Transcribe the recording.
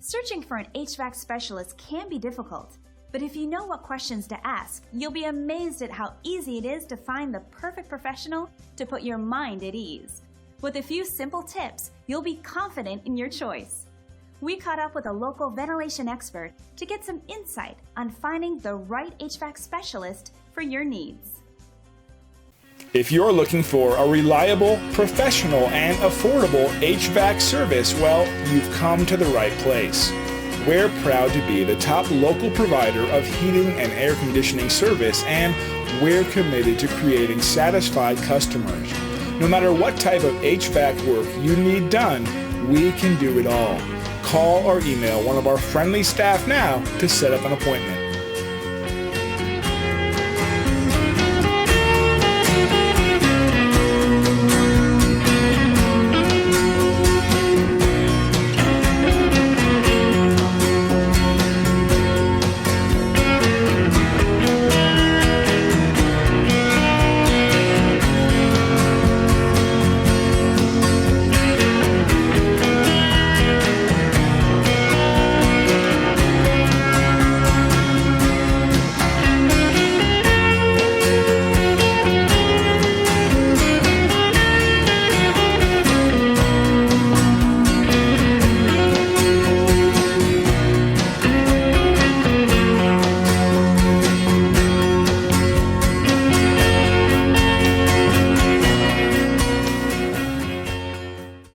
Searching for an HVAC specialist can be difficult, but if you know what questions to ask, you'll be amazed at how easy it is to find the perfect professional to put your mind at ease. With a few simple tips, you'll be confident in your choice. We caught up with a local ventilation expert to get some insight on finding the right HVAC specialist for your needs. If you're looking for a reliable, professional, and affordable HVAC service, well, you've come to the right place. We're proud to be the top local provider of heating and air conditioning service, and we're committed to creating satisfied customers. No matter what type of HVAC work you need done, we can do it all. Call or email one of our friendly staff now to set up an appointment.